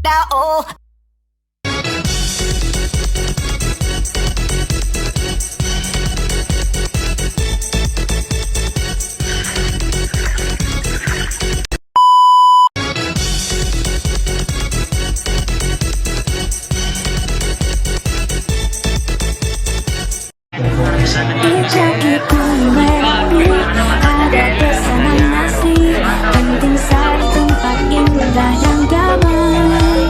Oh. Jagiku merapi, ada pesanan nasi, penting sari tempat indah yang damai.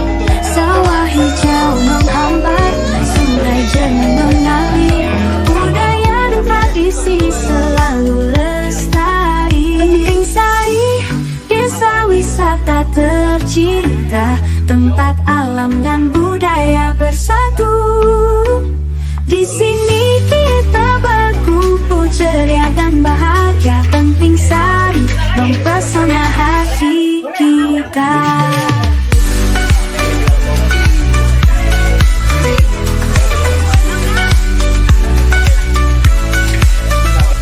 Sawah hijau menghambat, sungai jernih mengalir, budaya dan tradisi selalu lestari. Penting sari, desa wisata tercinta, tempat alam dan budaya bersatu. Di sini kita berkumpul ceria dan bahagia. Penting sari mempesona hati kita.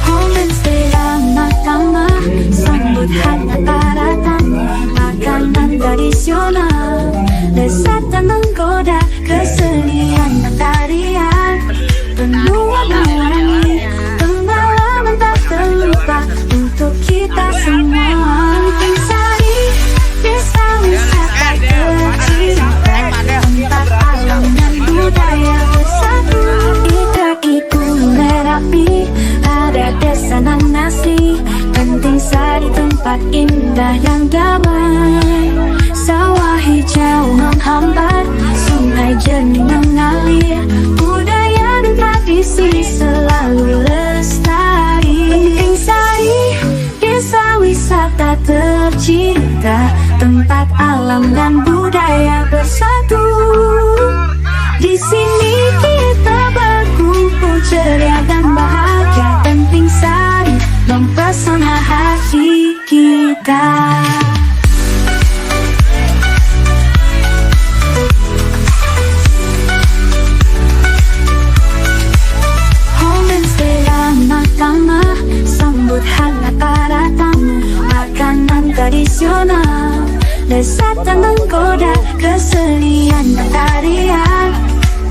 Homestay ramah tamah, sambut hangat para tamu, makanan tradisional, lezat dan menggoda, kesenian dan tarian penuh warna-warni, pengalaman tak terlupa untuk kita semua. Penting sari, desa wisata tercinta, tempat alam dan budaya bersatu. Ikan-iku merapi, ada desa nan nasi, penting sari tempat indah yang damai. Sawah hijau menghambat, sungai jernih mengalir, budaya dan tradisi selalu lestari. Penting sari, desa wisata tercinta, tempat alam dan budaya bersatu. Di sini kita berkumpul ceria dan bahagia. Penting sari mempesona hati kita. Sambut hangat para tamu, makanan tradisional, lezat dan menggoda, kesenian dan tarian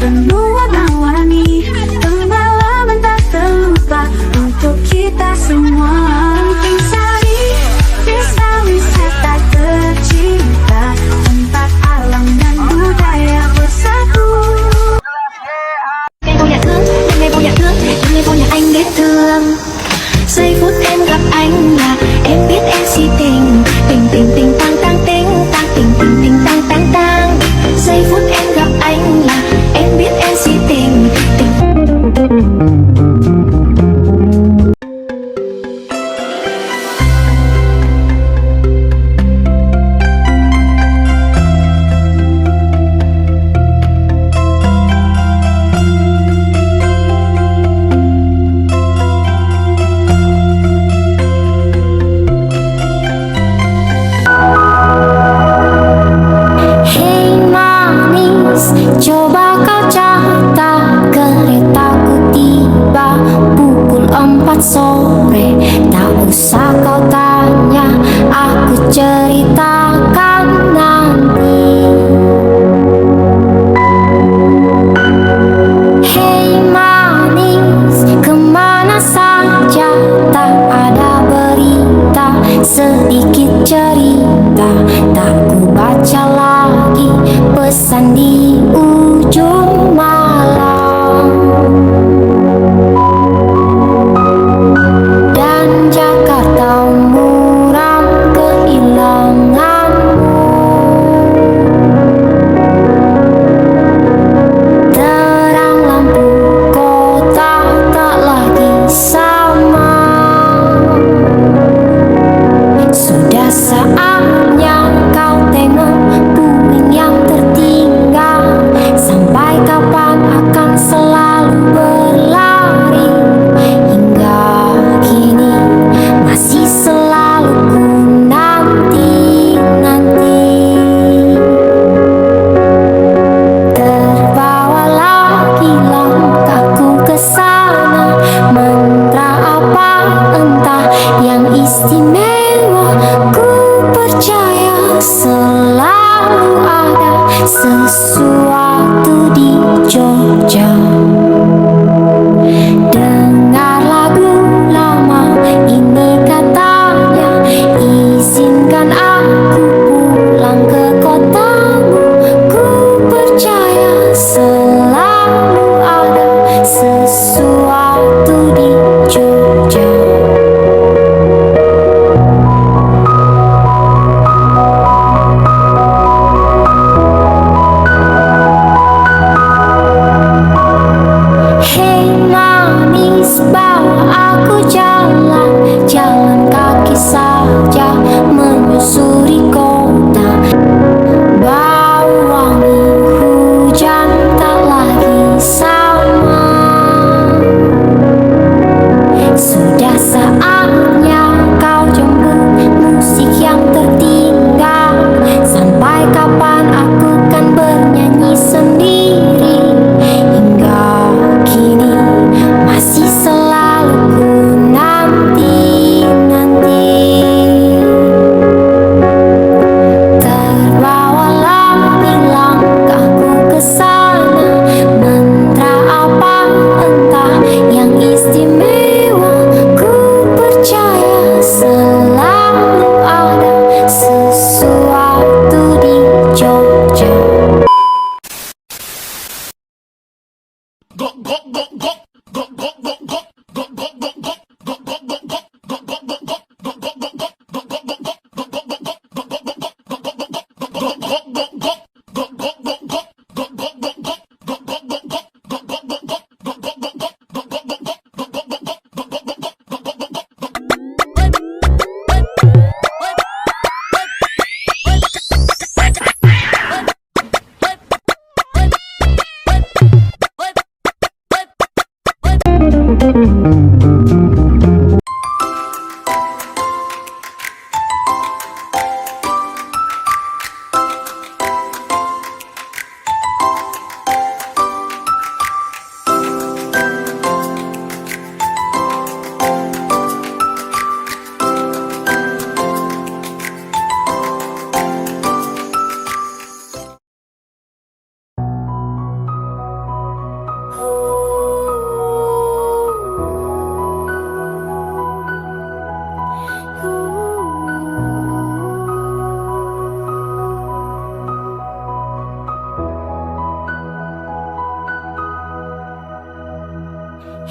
penuh warna-warni, pengalaman tak terlupa untuk kita semua. Penting sari, desa wisata tercinta, tempat alam dan budaya bersatu. Em vô nhà thương, em vô nhà thương, em vô nhà anh để thương. Giây phút em gặp anh là em biết em si tình, tình tình tình tăng tăng tình, tăng tình tình tình tăng tăng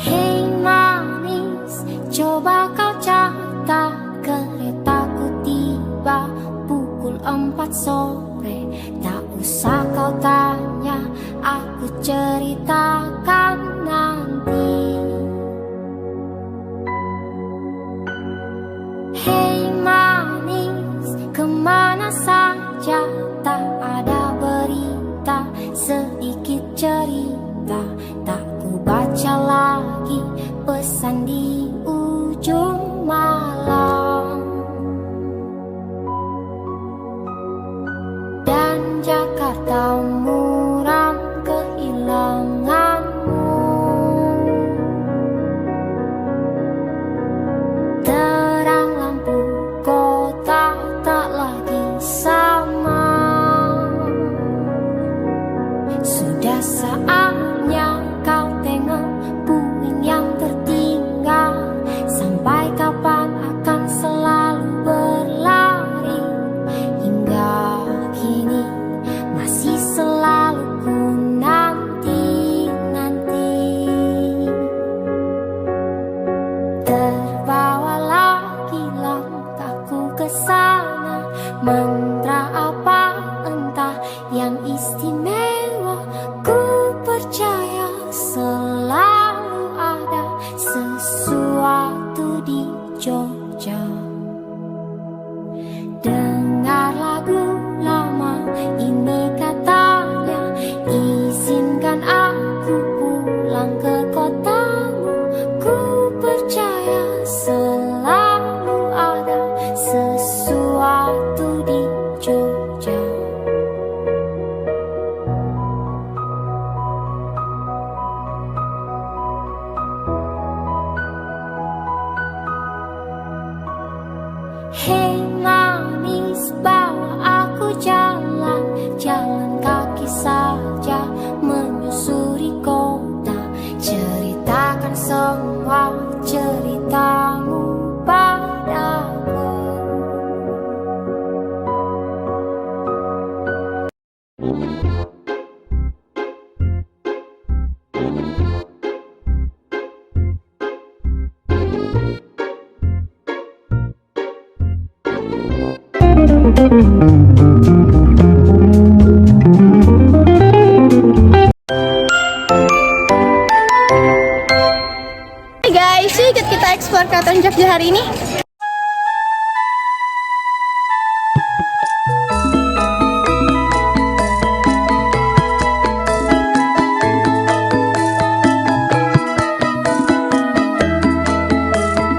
Hei manis, coba kau catat keretaku tiba pukul 4 sore. Tak usah kau tanya, aku ceritakan nanti. Hei manis, kemana saja tak ada berita, sedikit cerita tak ku baca lagi, pesan di ujung malam. Dan Jakarta muram kehilanganmu, terang lampu kota tak lagi sama. Sudah saatnya kau tengok puing yang tertinggal. Sampai kapan akan selalu berlari? Hingga kini masih selalu ku nanti-nanti. Terbawa lagi langkahku ke sana. Mantra apa entah yang istimewa, ku percaya selalu ada sesuatu di Jogja. Dengar lagu lama ini katanya, izinkan aku pulang ke kotamu. Ku percaya selalu ada sesuatu di Jogja. Hei manis, bawa aku jalan kaki saja menyusuri kota. Ceritakan semua ceritamu padaku. Hai guys, yuk ikut kita eksplor Keraton Jogja hari ini.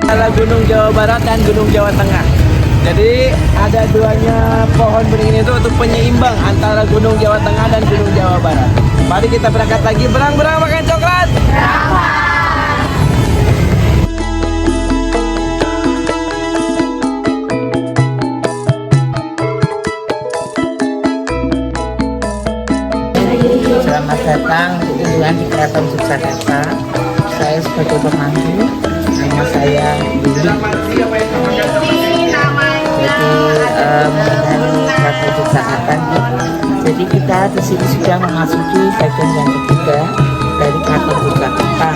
Adalah Gunung Jawa Barat dan Gunung Jawa Tengah. Jadi ada duanya pohon beringin itu untuk penyeimbang antara Gunung Jawa Tengah dan Gunung Jawa Barat. Mari kita berangkat lagi, berang-berang makan coklat. Selamat datang di kunjungan di Keraton Yogyakarta. Saya sebagai pemandu, nama saya Yuli. Jadi mengenai Keraton Yogyakarta, jadi kita di sini sudah memasuki bagian yang ketiga dari Keraton Yogyakarta.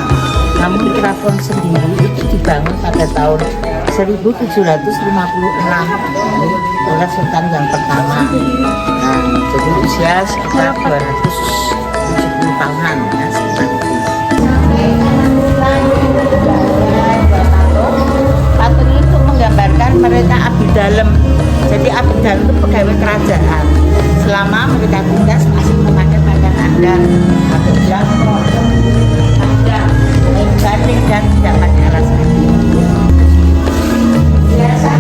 Namun keraton sendiri itu dibangun pada tahun 1756 oleh Sultan yang pertama. Nah, jadi usia sekitar 270 tahunan ya, sekitar itu. Patung itu menggambarkan mereka abdi dalam. Jadi abdi dalam itu pegawai kerajaan. Selama mereka tugas masih memakai pakaian adat atau jampor, ada banding dan tidak pakai alas kaki. Biasa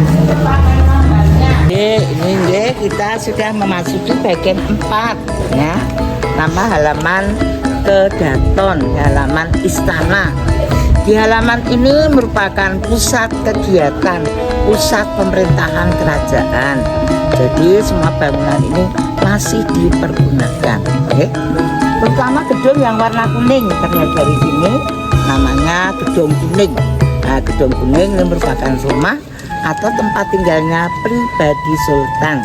ini kita sudah memasuki bagian 4 ya. Nama halaman Kedaton, halaman istana. Di halaman ini merupakan pusat kegiatan, pusat pemerintahan kerajaan. Jadi semua bangunan ini masih dipergunakan. Oke. Terutama gedung yang warna kuning terlihat dari sini, namanya Gedung Kuning. Nah, Gedung Kuning ini merupakan rumah atau tempat tinggalnya pribadi sultan,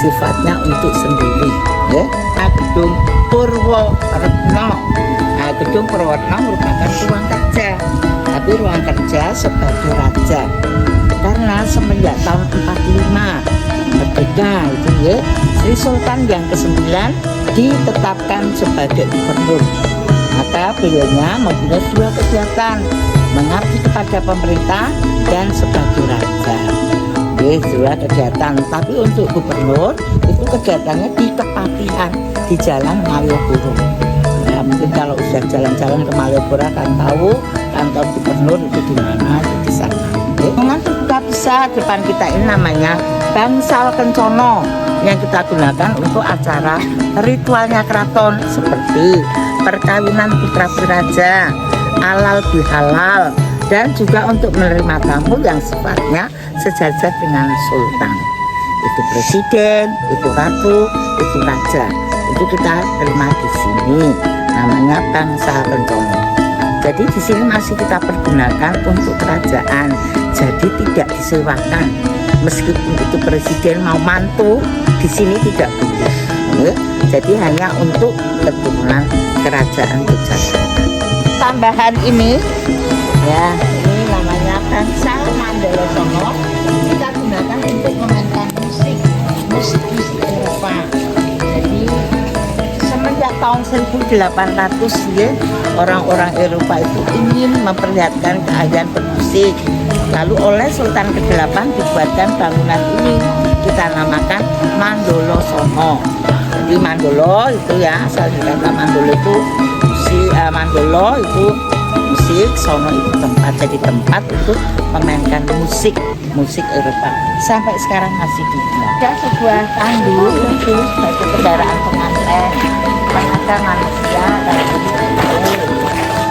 sifatnya untuk sendiri. Ya. Nah, Gedung Purworetno. Nah, Gedung Purworetno merupakan ruang kerja, tapi ruang kerja sebagai raja. Karena semenjak tahun 45 merdeka itu ya, Sri Sultan yang ke-9 ditetapkan sebagai gubernur. Maka beliaunya mempunyai 2 kegiatan, mengabdi kepada pemerintah dan sebagai raja. Oke, 2 kegiatan. Tapi untuk gubernur itu kegiatannya di Kepatihan di Jalan Malioboro. Ya, mungkin kalau sudah jalan-jalan ke Malioboro akan tahu kantor gubernur itu di mana, di sana. Oke, nanti kita bisa depan kita ini namanya Bangsal Kencono yang kita gunakan untuk acara ritualnya keraton seperti perkawinan putra raja, halal bihalal, dan juga untuk menerima tamu yang sifatnya sejajar dengan sultan. Itu presiden, itu ratu, itu raja. Itu kita terima di sini, namanya Bangsal Kencono. Jadi di sini masih kita pergunakan untuk kerajaan, jadi tidak disewakan. Meskipun itu presiden mau mantu, di sini tidak boleh. Jadi hanya untuk keturunan kerajaan Yogyakarta. Tambahan ini, ya, ini namanya Bangsal Mandala Sono. Kita gunakan untuk memainkan musik Eropa. Jadi semenjak tahun 1800 ya, orang-orang Eropa itu ingin memperlihatkan keahlian bermusik. Lalu oleh Sultan ke-8 dibuatkan bangunan ini, kita namakan Mandala Sono. Jadi Mandala itu ya, asal kata Mandala itu musik, Mandala itu musik, Sono itu tempat. Jadi tempat untuk memainkan musik Eropa. Sampai sekarang masih digunakan. Ada sebuah tandu itu sebagai kendaraan pengantin, pengantar manusia dan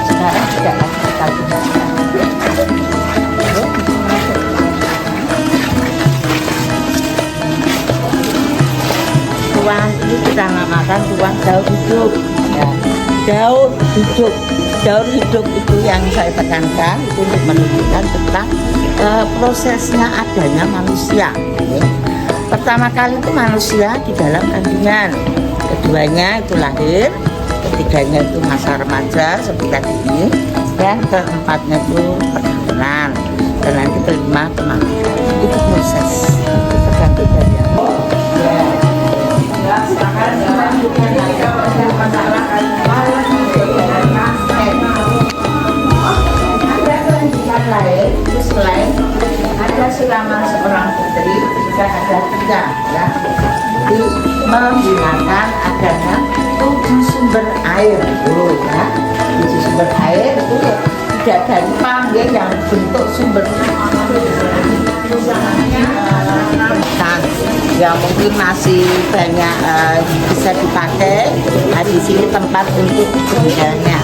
sekarang tidak lagi kita gunakan. Ruang ini kita namakan ruang daur hidup ya. Daur hidup itu yang saya tekankan itu untuk menunjukkan tentang prosesnya adanya manusia ya. Pertama kali itu manusia di dalam kandungan, keduanya itu lahir, ketiganya itu masa remaja seperti tadi ini, dan keempatnya itu perkawinan, dan nanti kelima kematian. Itu proses, itu tergantung dari selain ada siraman seorang putri juga ada 3 ya. Jadi menggunakan adanya 7 sumber air itu ya. 7 sumber air itu tidak dari panggil yang bentuk sumber yang mungkin masih banyak bisa dipakai. Nah, di sini tempat untuk tinggalnya.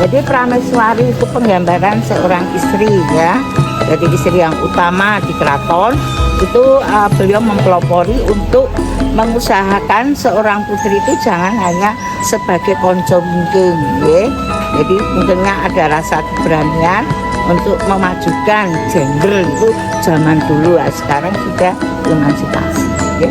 Jadi prameswari itu penggambaran seorang istri ya. Jadi istri yang utama di keraton itu beliau mempelopori untuk mengusahakan seorang putri itu jangan hanya sebagai konco mungkin ya. Jadi mungkinnya ada rasa keberanian untuk memajukan gender itu zaman dulu, sekarang sudah emansipasi ya.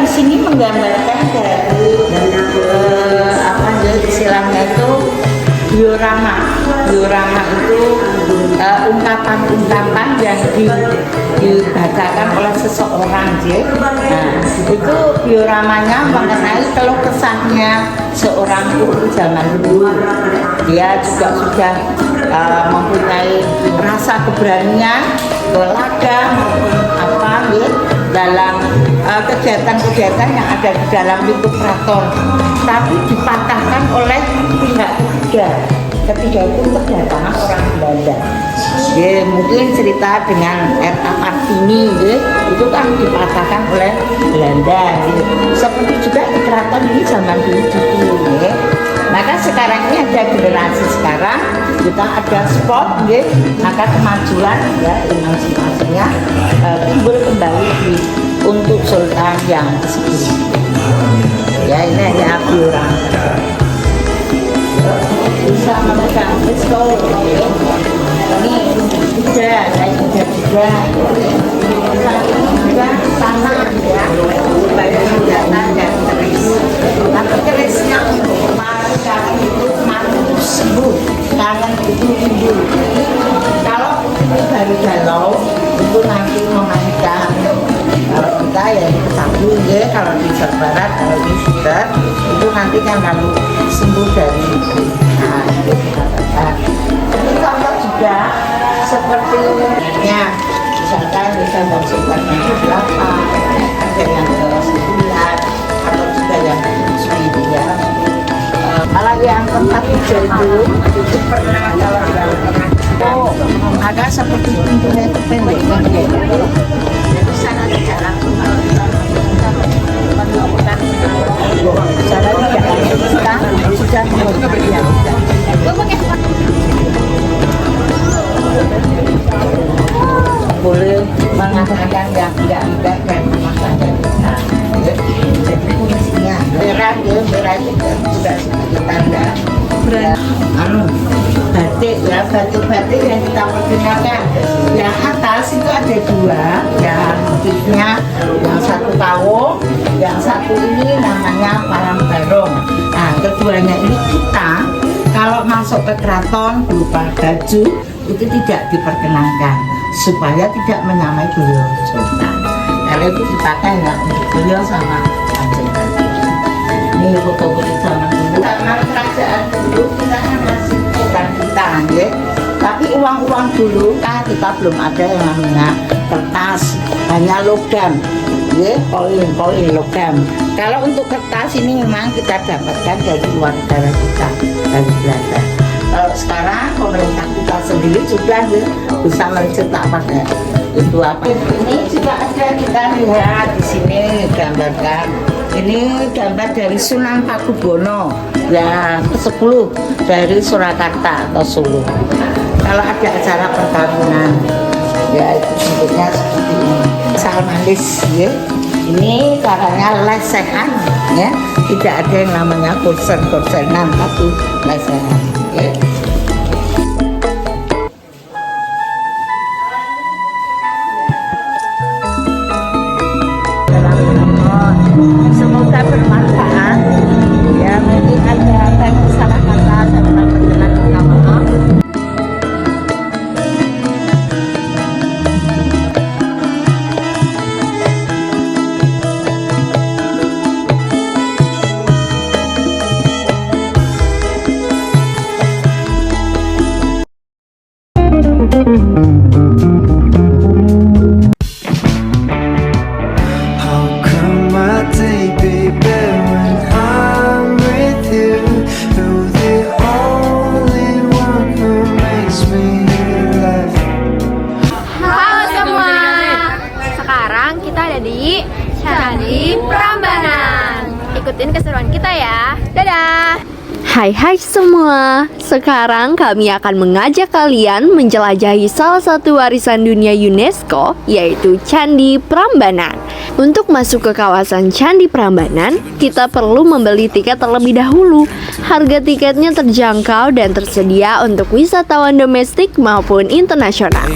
Di sini menggambarkan dari apa ya, istilahnya itu diorama. Diorama itu ungkapan-ungkapan yang dibacakan oleh seseorang, ya. Nah, itu dioramanya mengenai keluh kesahnya seorang guru zaman dulu. Dia juga sudah mempunyai rasa keberanian, telaga maupun apa, ya, dalam kegiatan-kegiatan yang ada di dalam itu keraton, tapi dipatahkan oleh pihak ketiga. Ketiga itu kedatangan orang Belanda. Ya, mungkin cerita dengan R.A. Kartini, ya, itu kan dipatahkan oleh Belanda. Ya. Seperti juga di keraton ini zaman dulu, ya. Maka sekarang ini ada generasi sekarang, kita ada sport, ya, maka kemajuan, ya, emansipasinya timbul kembali untuk sultan yang ke-10. Ya, ini hanya orang bisa memegang pistol, ya. Ini juga, naik juga, saat ini juga tanah, ya, banyak senjata dan keris. Tapi kerisnya untuk kangen itu mampu sembuh, kangen itu timbul. Kalau ini baru galau, itu nanti memainkan. Kalau kita ya itu satu, ya, kalau di Jawa Barat, kalau di Sudan itu nanti kan lalu sembuh dari itu dikatakan. Ini contoh juga seperti ya, misalkan bisa masukkan yang ke-8, ada yang ke-9, atau juga yang ke-9, ya. Kalau yang tempat hijau itu pernah kalau agak seperti pintunya itu pendek, itu sangat jarang. Caranya kita sudah boleh mengatakan yang enggak dan mengatakan jadi fungsinya merah, ya, merah itu juga sebagai tanda batik, ya, batik-batik yang kita pergunakan. Yang atas itu ada dua, yang motifnya yang satu kawung, yang satu ini namanya parang barong. Nah, keduanya ini kita kalau masuk ke keraton berupa baju itu tidak diperkenankan supaya tidak menyamai beliau sultan. Kalau itu dipakai nggak untuk beliau sama kanjeng Nabi. Ini foto-foto zaman dulu. Zaman kerajaan dulu kita kan masih bukan kita, ya. Tapi uang-uang dulu kan kita belum ada yang namanya kertas, hanya logam, ya, koin logam. Kalau untuk kertas ini memang kita dapatkan dari luar negara kita, dari Belanda. Kalau sekarang pemerintah kita sendiri sudah, ya, bisa mencetak pakai itu apa? Ini juga ada, kita lihat di sini gambarkan. Ini gambar dari Sunan Pakubono yang ke-10 dari Surakarta atau Solo. Kalau ada acara pertarungan, ya itu bentuknya seperti ini. Salmanis, ya. Ini caranya lesehan, ya. Tidak ada yang namanya kursen-kursenan, tapi lesehan, ya. Semoga bermanfaat, ya. Mungkin ada salah kata dan berkenan minta maaf. How come I take, baby, when I'm with you? You're the only one who makes me laugh. Halo semua. Sekarang kita ada di Candi Prambanan. Ikutin keseruan kita ya. Dadah. Hai semua, sekarang kami akan mengajak kalian menjelajahi salah satu warisan dunia UNESCO, yaitu Candi Prambanan. Untuk masuk ke kawasan Candi Prambanan, kita perlu membeli tiket terlebih dahulu. Harga tiketnya terjangkau dan tersedia untuk wisatawan domestik maupun internasional.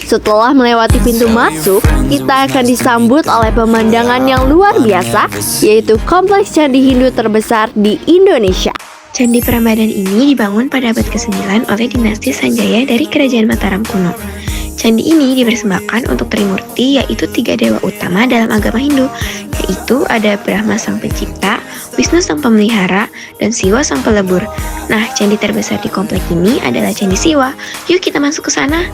Setelah melewati pintu masuk, kita akan disambut oleh pemandangan yang luar biasa, yaitu kompleks candi Hindu terbesar di Indonesia. Candi Prambanan ini dibangun pada abad ke-9 oleh dinasti Sanjaya dari Kerajaan Mataram kuno. Candi ini dipersembahkan untuk Trimurti, yaitu 3 dewa utama dalam agama Hindu, yaitu ada Brahma sang pencipta, Wisnu sang pemelihara, dan Siwa sang pelebur. Nah, candi terbesar di komplek ini adalah Candi Siwa. Yuk kita masuk ke sana.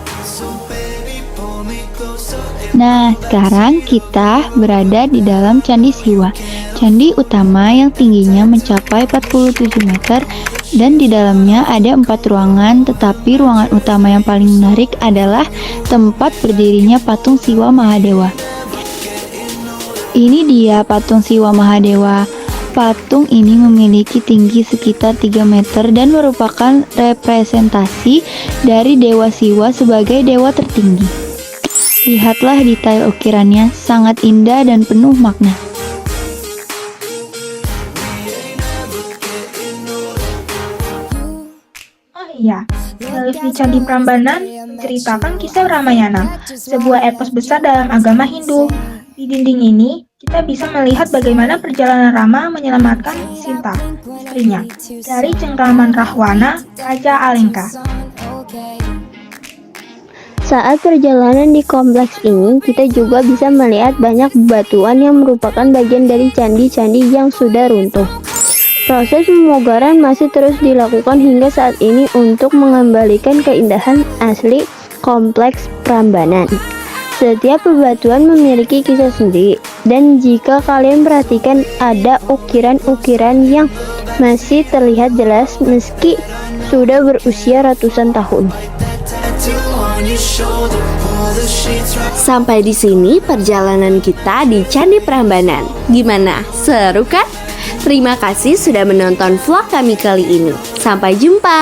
Nah, sekarang kita berada di dalam Candi Siwa, candi utama yang tingginya mencapai 47 meter dan di dalamnya ada 4 ruangan, tetapi ruangan utama yang paling menarik adalah tempat berdirinya patung Siwa Mahadewa. Ini dia patung Siwa Mahadewa. Patung ini memiliki tinggi sekitar 3 meter dan merupakan representasi dari Dewa Siwa sebagai dewa tertinggi. Lihatlah detail ukirannya, sangat indah dan penuh makna. Oh iya, menulis di Candi Prambanan menceritakan kisah Ramayana, sebuah epos besar dalam agama Hindu. Di dinding ini, kita bisa melihat bagaimana perjalanan Rama menyelamatkan Sinta, istrinya, dari cengkraman Rahwana, Raja Alengka. Saat perjalanan di kompleks ini, kita juga bisa melihat banyak bebatuan yang merupakan bagian dari candi-candi yang sudah runtuh. Proses pemugaran masih terus dilakukan hingga saat ini untuk mengembalikan keindahan asli kompleks Prambanan. Setiap bebatuan memiliki kisah sendiri, dan jika kalian perhatikan ada ukiran-ukiran yang masih terlihat jelas meski sudah berusia ratusan tahun. Sampai di sini perjalanan kita di Candi Prambanan. Gimana? Seru kan? Terima kasih sudah menonton vlog kami kali ini. Sampai jumpa.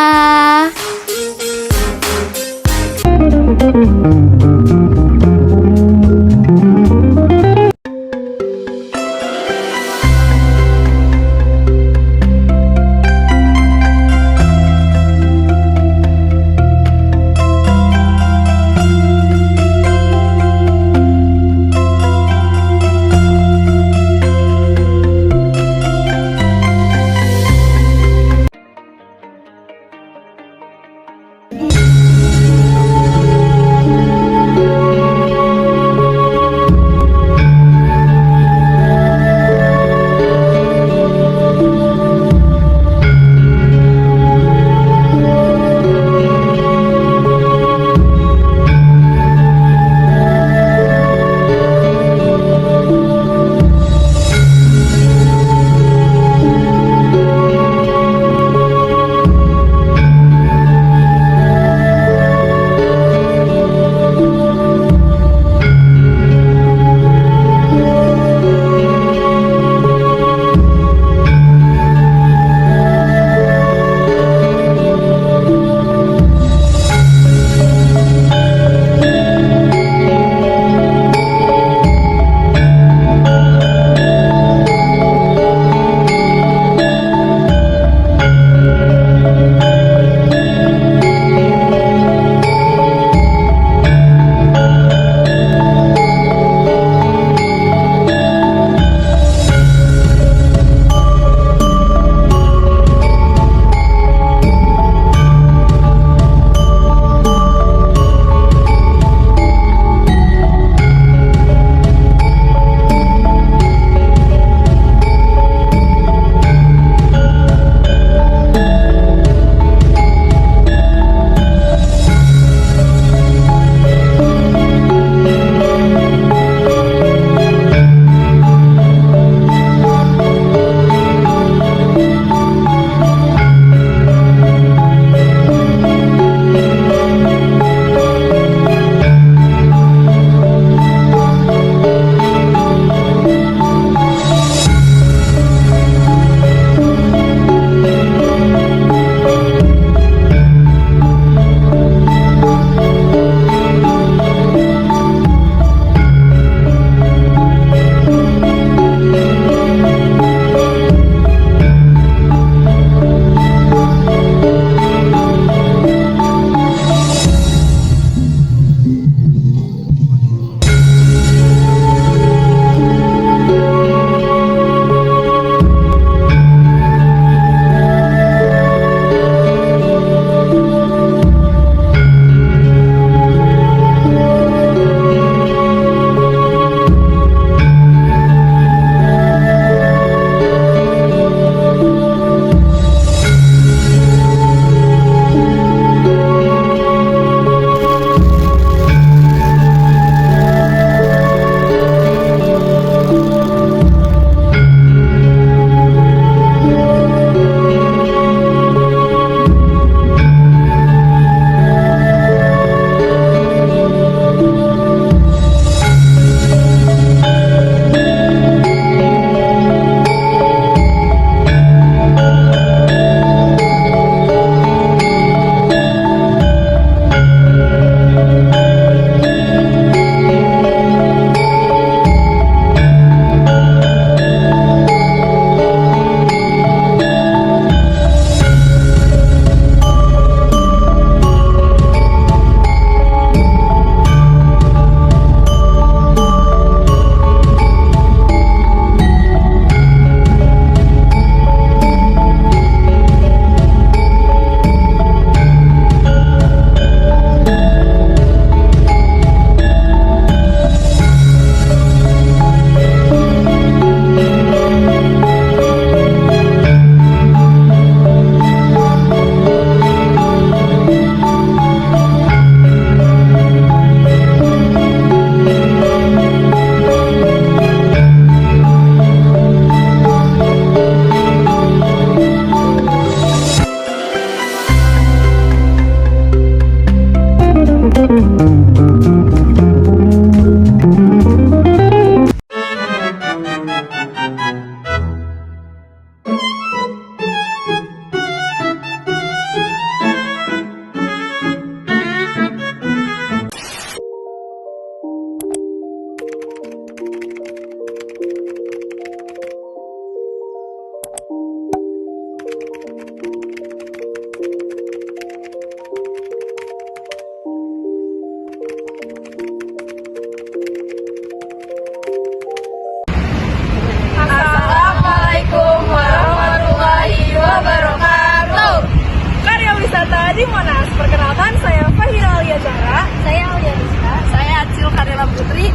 di Monas. Perkenalkan, saya Fahira Alia Zahra. Saya Aulia Rizka. Saya Acil Karela Putri.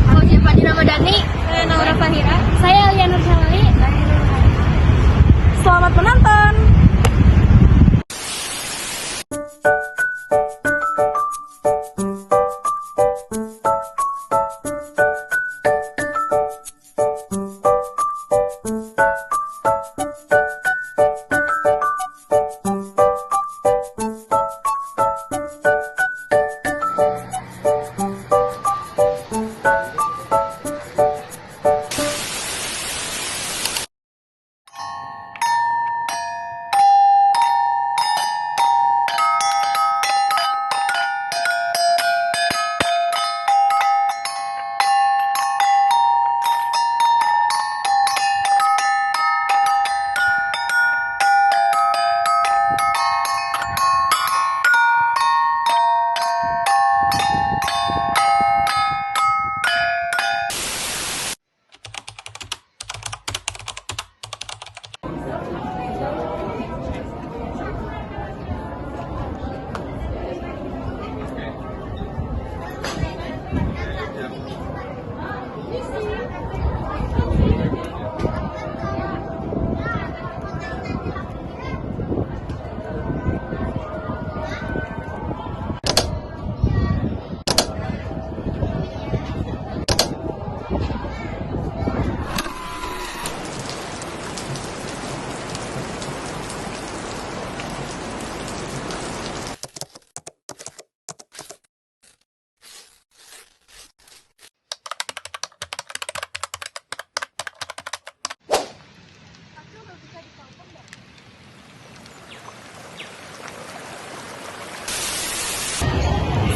Aku Jepani Ramadhani. Saya Naura Fahira. Saya Alia Nur Salali. Selamat menonton.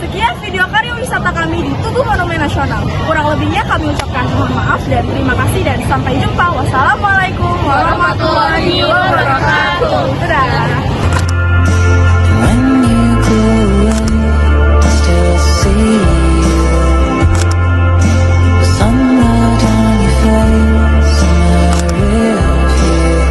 Sekian video karya wisata kami di Tugu Monumen Nasional. Kurang lebihnya kami ucapkan mohon maaf dan terima kasih dan sampai jumpa. Wassalamualaikum warahmatullahi wabarakatuh. Dadah. When you go away, I still see you. The sunlight on your face and a real view.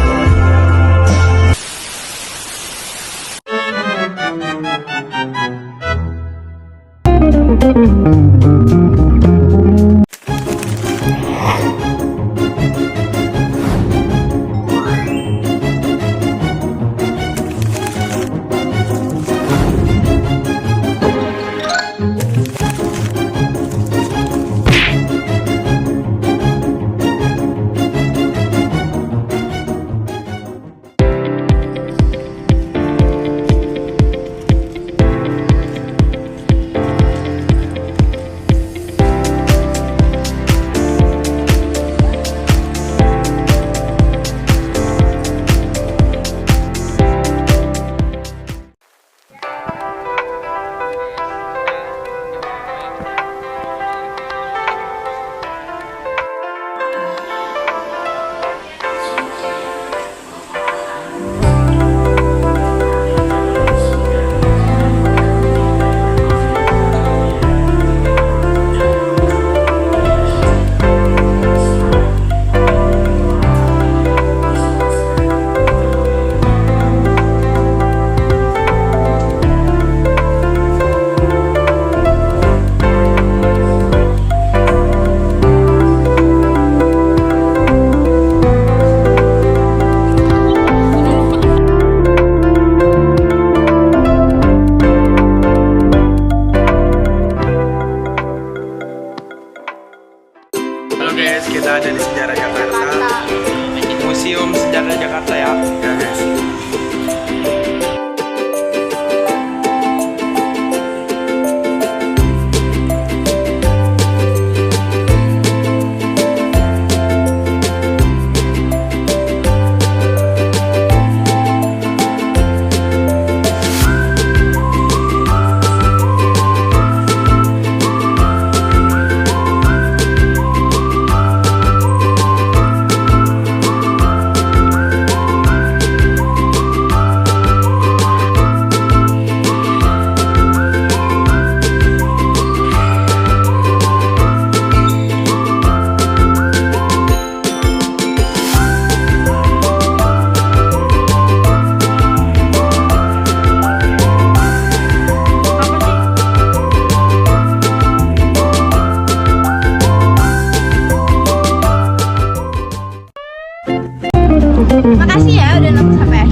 Halo guys, kita ada di Sejarah Jakarta, Museum Sejarah Jakarta ya guys. Makasih ya udah nonton sampai